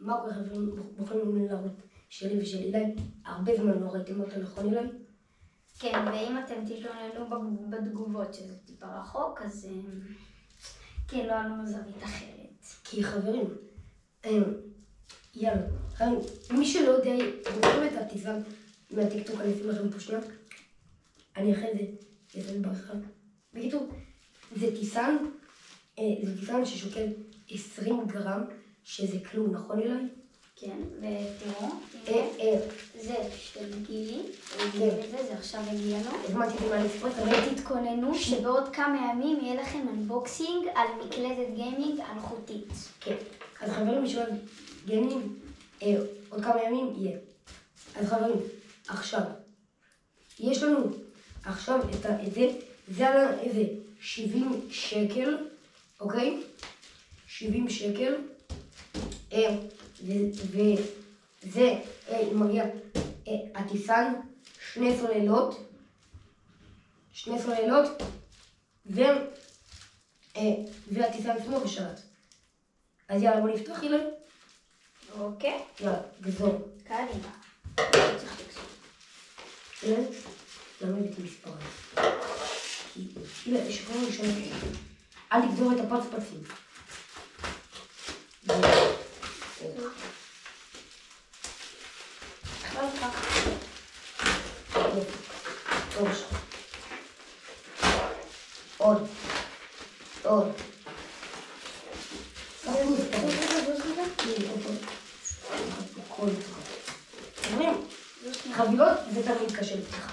מה קורה חברים בוחרים לערוץ שלי ושל אילי? הרבה זמן לא ראיתם אותו, נכון אילי? כן, ואם אתם תתלוננו בתגובות שזה טיפה רחוק, אז כן, לא עלינו זווית אחרת. כי חברים, יאללה, חברים, מי שלא יודע, בוחרים את הטיזם מהטיקטוק, אני אשים לכם פה שנייה. אני אחרי זה אעשה ברכה. בקיצור, זה טיסן ששוקל 20 גרם, שזה כלום, נכון אילי? כן, ותראו, זה של גילי, זה עכשיו הגיע לו. הזמנתי את מה לספורט, ותתכוננו שבעוד כמה ימים יהיה לכם אנבוקסינג על מקלדת גיימינג אלחוטית. כן, אז חברים, בשביל גיימינג, עוד כמה ימים יהיה. אז חברים, עכשיו, יש לנו עכשיו את זה, זה עלה איזה 70 שקל, אוקיי? 70 שקל, וזה מגיע הטיסן, שני סוללות, והטיסן עצמו בשלט. אז יאללה, בוא נפתח אילי. אוקיי. יאללה, גזור. קדימה. למה הבאתי מספר? אילי, שכרנו ראשון. אל תגזור את הפצפצים. עוד. חבילות זה תמיד קשה לפתיחה.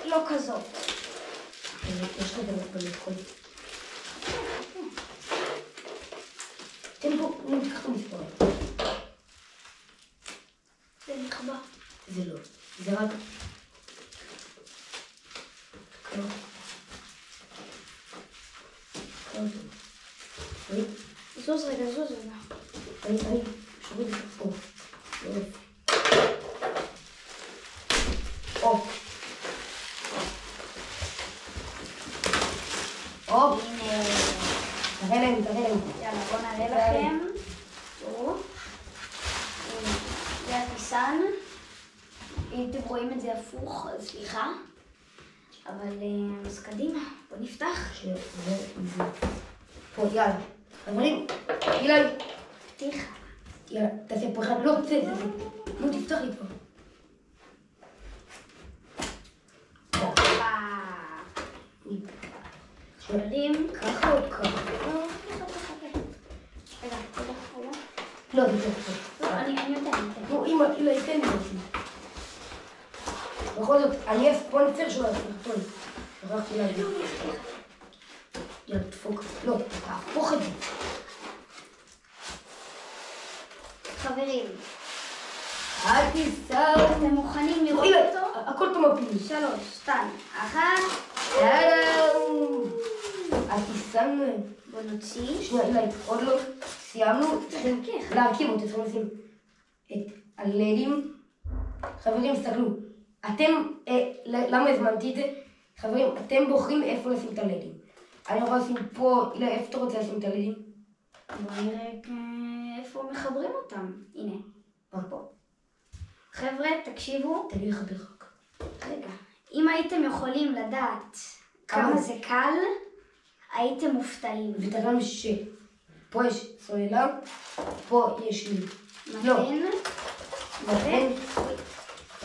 לא כזאת. יש לך גם בלכל. תן בו, ניקח את המספר. זה נכבה. זה לא, זה רק... זוז רגע. אני שוריד את זה פה. הנה. תראה להם. יאללה, בוא נראה לכם. תראו. זה הטיסן. אם אתם רואים את זה הפוך, אז סליחה. אבל אז קדימה, בוא נפתח. פה, יאללה. חברים, אילי. פתיחה. יאללה, תעשה פה אחד. לא, זה. נו, תפתח לי פה. שואלים ככה או ככה? רגע. לא, זה טוב. אני יודע. נו, אמא, אילי, תן לי אותי. בכל זאת, אני הספונסר של הסרטון. שכחתי להגיד. יאללה, תפוק. לא, תהפוך את זה. חברים, הטיסן. אתם מוכנים לראות אותו? הכל פה מפיל. 3, 2, 1. הטיסן. בוא נוציא. שנייה, אילי, עוד לא סיימנו. צריכים להרכיב אותו, צריכים לשים את הלדים. חברים, תסתכלו. אתם, למה הזמנתי את זה? חברים, אתם בוחרים איפה לשים את הלדים. אני יכול לשים פה, אילי, איפה אתה רוצה לשים את הלדים? בוא נראה איפה מחברים אותם. הנה, פה. חבר'ה, תקשיבו. תן לי לחבר רק. רגע, אם הייתם יכולים לדעת כמה זה קל, הייתם מופתעים. ותראה שפה יש סוללה, פה יש לי. מתן.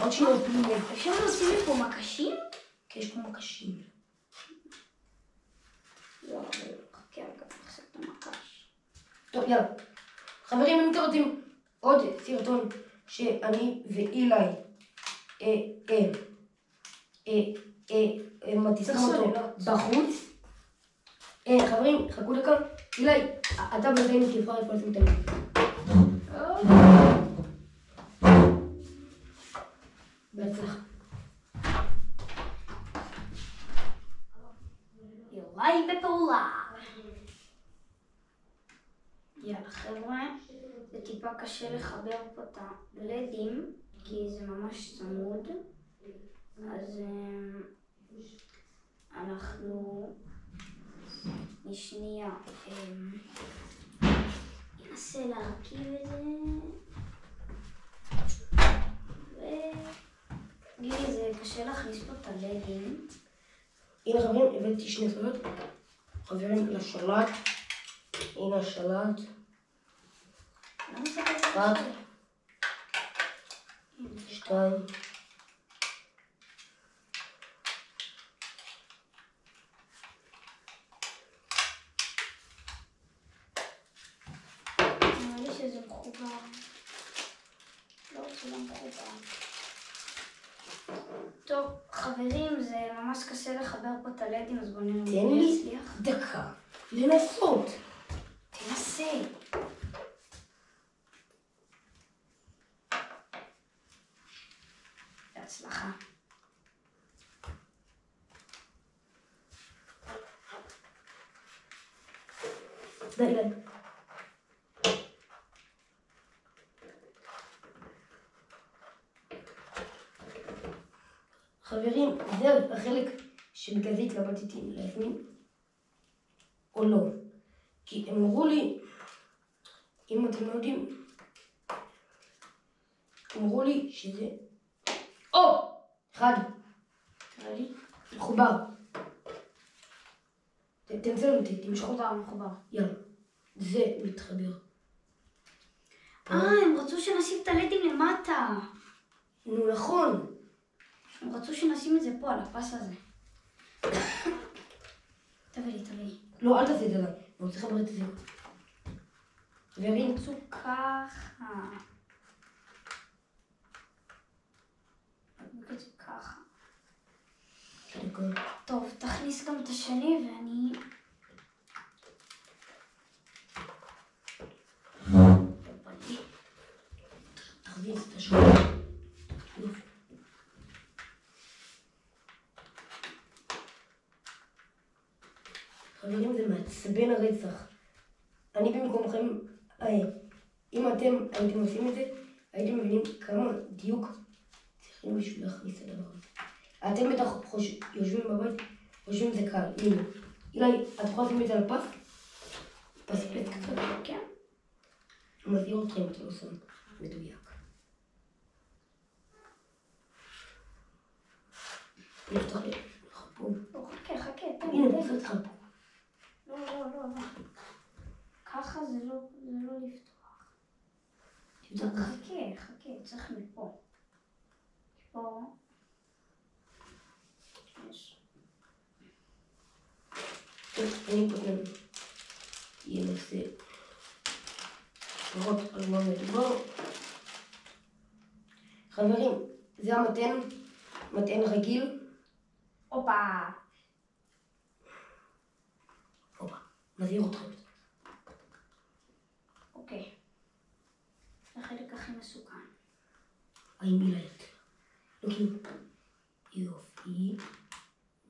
עוד שנייה פילים. אפשר להוסיף לי פה מקשים? כי יש פה מקשים. לא, חכה רגע, נחשב את המקש. טוב, יאללה. חברים, אם אתם רוצים עוד סרטון שאני ואילי מטיסים אותו בחוץ. חברים, חכו דקה. אילי, אתה בזמן תבחר איפה לשים את הלב. בהצלחה. יוראי בפעולה. יאללה חבר'ה, זה טיפה קשה לחבר פה את הלדים, כי זה ממש צמוד. אז אנחנו לשנייה ננסה להרכיב את זה. גילי, זה קשה להכניס פה את הלדים. הנה חברים, הבאתי שני סודות. חברים, לשלט. הנה השלט. למה זה כזה אחת. קשה? 2. נראה לי שזה מחובר. לא, זה לא מחובר. טוב, חברים, זה ממש קשה לחבר פה את הלדים, אז בואו נראה תן אם לי יצליח. דקה לנסות. תנסה. בהצלחה. די. חברים, זה החלק שבגלל זה התלבטתי אם להזמין או לא. כי הם אמרו לי, אם אתם לא יודעים, אמרו לי שזה... או! אחד. תראה לי. מחובר. תמצא אותי, תמשכו. מחובר. יאללה. זה מתחבר. הם רצו שנשים את הלדים למטה. נו נכון. הם רצו שנשים את זה פה, על הפס הזה. תביא לי. לא, אל תעשה את זה. אני רוצה לחבר את זה. חברים, רצו ככה. ככה. טוב, תכניס גם את השני ואני... תכניס את השני. חברים, זה מעצבן הרצח. אני במקומכם, אם אתם הייתם עושים את זה, הייתם מבינים כמה דיוק צריכים בשביל להכניס את הדבר הזה. אתם בטח יושבים בבית, חושבים זה קל. הנה, אילי, את יכולה לשים את זה על פס? פס קצת? כן. הוא מזהיר אתכם, אתם לא שם מדויק. נפתח לי, פה. לא, חכה, תן. הנה, נפתח אותך פה. לא. ככה זה לא לפתוח. חכה, צריך מפה. פה. יש. אני פותן ינסה לראות על מה מדובר. חברים, זה מטען רגיל. הופה, מזהיר אתכם. אוקיי. זה החלק הכי מסוכן. האם אילי יותר? לא כאילו. יופי.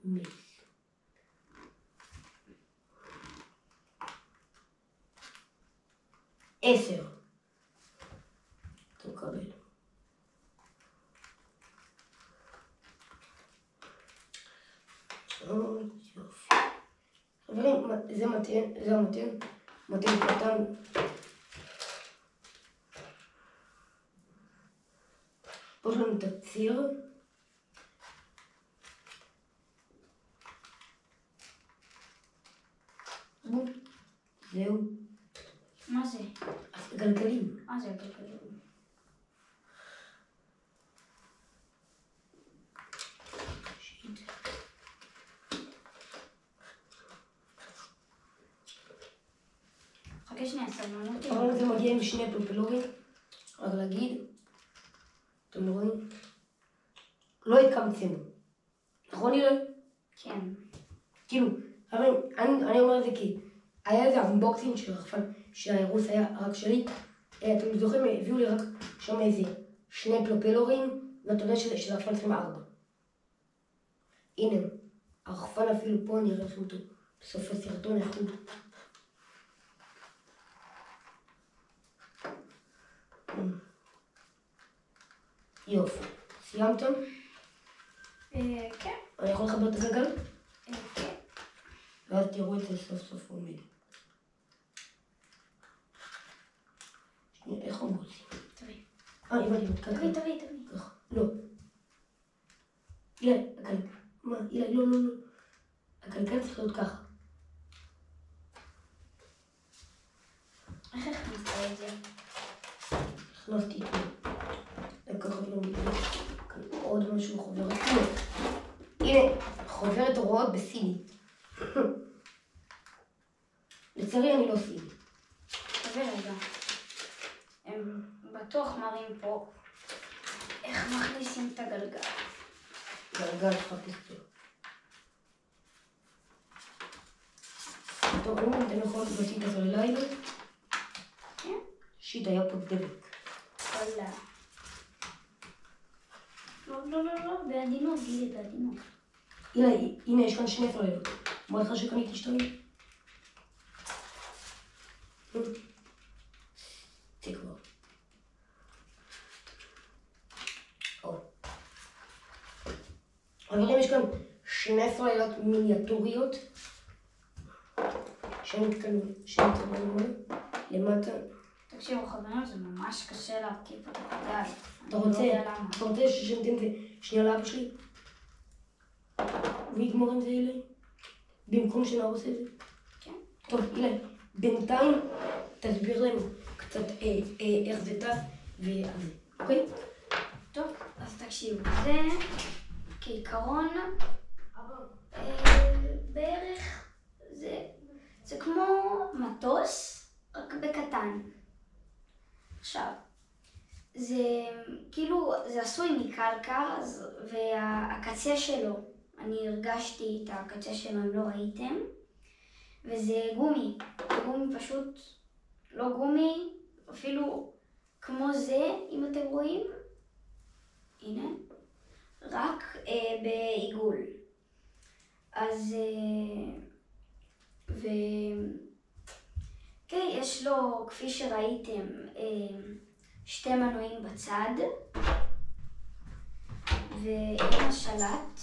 מס. 10. אתה מקבל. יופי. חברים, זה מטען קטן. פה יש לנו את הציר. זהו. מה זה? גלגלים. מה זה הגלגלים? חכה שנייה, סבלנות. אבל זה מגיע עם שני פלפלורים. רק להגיד, אתם רואים? לא התקמצנו. נכון אילי? כן. כאילו, חברים, אני אומר את זה כי היה איזה אנבוקסינג של רחפן שהאירוס היה רק שלי. אתם זוכרים, הביאו לי רק שם איזה שני פלופלורים, ואתה יודע שזה רחפן 24. הנה, הרחפן אפילו פה, אני אראה לכם אותו בסוף הסרטון איך הוא. יופי, סיימתם? כן. אני יכול לחבר את הגלגל? כן. ואז תראו את זה סוף סוף עומד. איך הוא מוציא? תביא. הבנתי, תביא. לא. אילי, מה? אילי, לא. הקלקל צריך להיות ככה. איך הכנסת את זה? הכנסתי את זה. לקחת לו עוד משהו חוברת. הנה, חוברת הוראות בסינית. לצערי אני לא סיני. תביא רגע. הם בטוח מראים פה איך מכניסים את הגלגל. גלגל חפש פה. טוב, אתם יכולים להוציא את הסוללה הזאת? כן? שיט, היה פה דבק. וואלה. לא, בעדינות, גילי, בעדינות. הנה, יש כאן שני סוללות. אמר לך שקניתי שתיים? תקווה. חברים, יש כאן שני סוללות מיניאטוריות שנתקלו למטה. תקשיבו חברים, זה ממש קשה להרכיב את הגלגל. אתה רוצה ששנתן את זה שנייה לאבא שלי? הוא יגמור עם זה, אילי? במקום שנהרוס את זה? כן. טוב, אילי, בינתיים תסביר לנו קצת איך זה טס וזה, אוקיי? טוב, אז תקשיבו, זה כעיקרון בערך זה כמו מטוס, רק בקטן. עכשיו, זה כאילו, זה עשוי מקלקר, והקצה שלו, אני הרגשתי את הקצה שלו, אם לא ראיתם, וזה גומי, גומי פשוט, לא גומי, אפילו כמו זה, אם אתם רואים, הנה, רק בעיגול. אז, כן, יש לו, כפי שראיתם, שתי מנועים בצד, והנה השלט.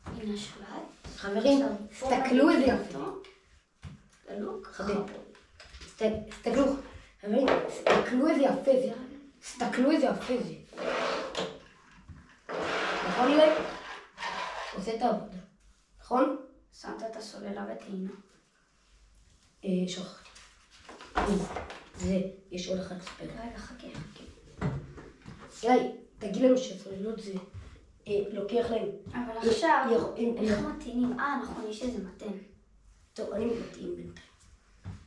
הנה השלט. חברים, תסתכלו איזה יפה. תסתכלו, חברים, תסתכלו איזה יפה זה. תסתכלו איזה יפה זה. נכון אילי? עושה את העבודה. נכון? שמת את הסוללה בטעינה. שכחתי. זה, יש עוד אחד לספר. רגע, חכה. אילי, תגיד לנו שהסוללות זה לוקח להם. אבל עכשיו, איך מתאינים? נכון, יש איזה מתן. טוב, אני מתאים בינתיים.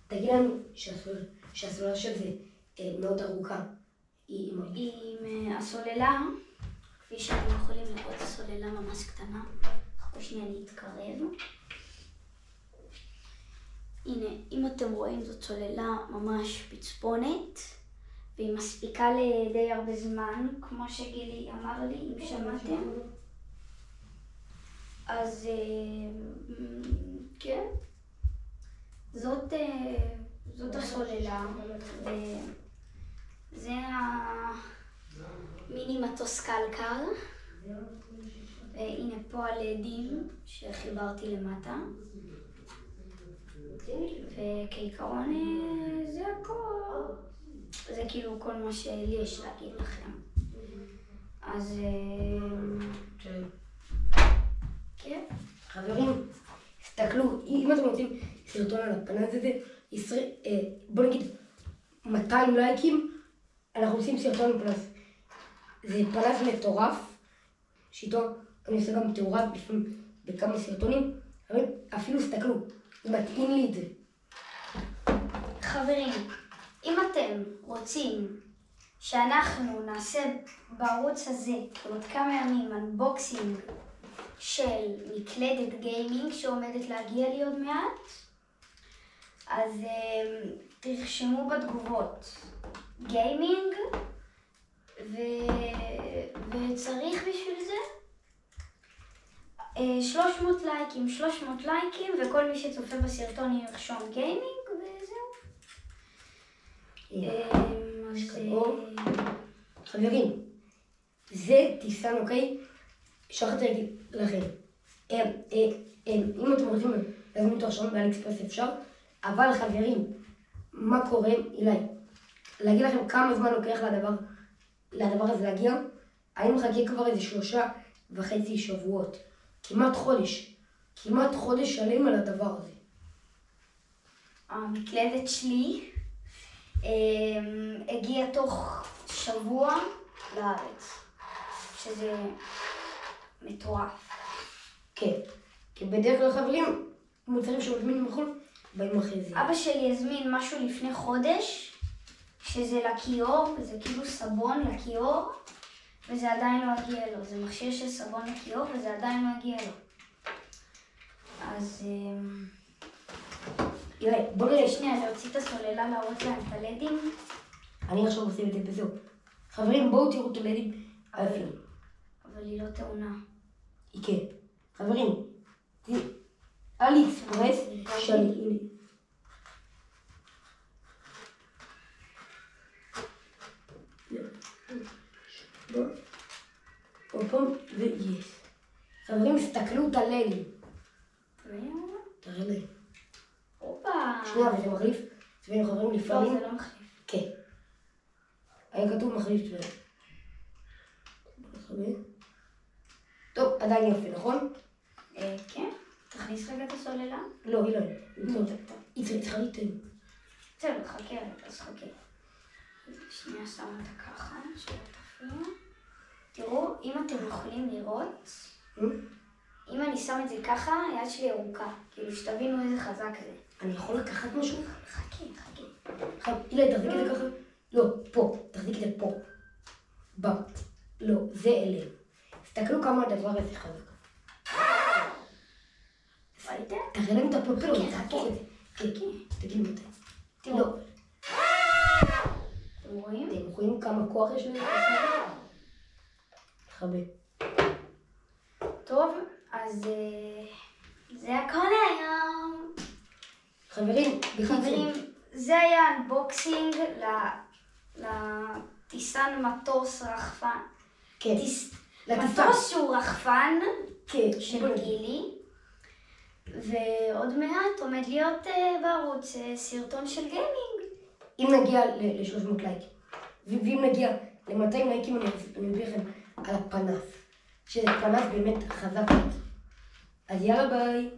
תגיד לנו שהסוללה של זה מאוד ארוכה. עם הסוללה, כפי שאתם יכולים לראות, הסוללה ממש קטנה. חכו שנייה להתקרב. הנה, אם אתם רואים, זאת סוללה ממש פצפונת, והיא מספיקה לדי הרבה זמן, כמו שגילי אמר לי, אם שמעתם. אז כן, זאת הסוללה, זה המיני מטוס קלקר, והנה פה הלדים שחיברתי למטה, וכעיקרון זה הכל, זה כאילו כל מה שלי יש להגיד לכם. אז כן. חברים, תסתכלו, אם אתם רוצים סרטון על הפנס הזה, בוא נגיד 200 לייקים, אנחנו עושים סרטון על פנס. זה פנס מטורף, שאיתו אני עושה גם תאורה לפעמים בכמה סרטונים, אבל אפילו תסתכלו, מתאים לי את זה. חברים, אם אתם רוצים שאנחנו נעשה בערוץ הזה עוד כמה ימים אנבוקסינג של מקלדת גיימינג שעומדת להגיע לי עוד מעט, אז תרשמו בתגובות גיימינג, וצריך בשביל זה 300 לייקים, וכל מי שצופה בסרטון ירשום גיימינג, וזהו. חברים, זה טיסן, אוקיי? שכחתי להגיד לכם. אם אתם רוצים להזמין אותו עכשיו באליקספרס אפשר, אבל חברים, מה קורה, אילי, להגיד לכם כמה זמן לוקח לדבר הזה להגיע, אני מחכה כבר איזה 3.5 שבועות, כמעט חודש שלם על הדבר הזה. המקלדת שלי הגיעה תוך שבוע לארץ, שזה מטורף. כן, כי בדרך כלל חברים, מוצרים שמזמינים מחו"ל, באים אחרי זה. אבא שלי הזמין משהו לפני חודש, שזה לכיור, זה כאילו סבון לכיור, וזה עדיין לא הגיע לו. זה מכשיר של סבון לכיור, וזה עדיין לא הגיע לו. אז בוא נראה. שנייה, להוציא את הסוללה, להראות להם את הלדים. אני עכשיו עושה את זה בזהו. חברים, בואו תראו את הלדים היפים. אבל היא לא טעונה. היא כן. חברים, אלי אקספרס שאני... עוד פעם, ויש. חברים, הסתכלו את הלדים. תראה לי. הופה. שנייה, וזה מחליף צבעים, חברים, לפעמים... לא, זה לא מחליף. כן. היה כתוב מחליף צבעים. טוב, עדיין יפה, נכון? כן. תכניס רגע את הסוללה. לא, היא לא. היא צריכה ליתן. זהו, חכה רגע, אז חכה. שנייה, שם אותה ככה, שלא תפריע. תראו, אם אתם יכולים לראות, אם אני שם את זה ככה, היד שלי ארוכה. כאילו, שתבינו איזה חזק זה. אני יכול לקחת משהו? חכה. אילי, תחזיק את זה ככה. לא, פה. תחזיק את זה פה. לא, זה אלה. תסתכלו כמה הדבר הזה חזק. ראיתם? תראה להם את הפלפלות, תעקור את זה. כן, תגידו מתי. תראו. אתם רואים? אתם רואים כמה כוח יש לזה? חבה. טוב, אז זה הכל היום. חברים, זה היה אנבוקסינג לטיסן מטוס רחפן. כן. מטוס שהוא רחפן כן. של גילי. ועוד מעט עומד להיות בערוץ סרטון של גיימינג. אם נגיע ל-300 לייקים, ואם נגיע ל-200 לייקים, אני מביא לכם על הפנס, שזה פנס באמת חזק. אז יאללה ביי.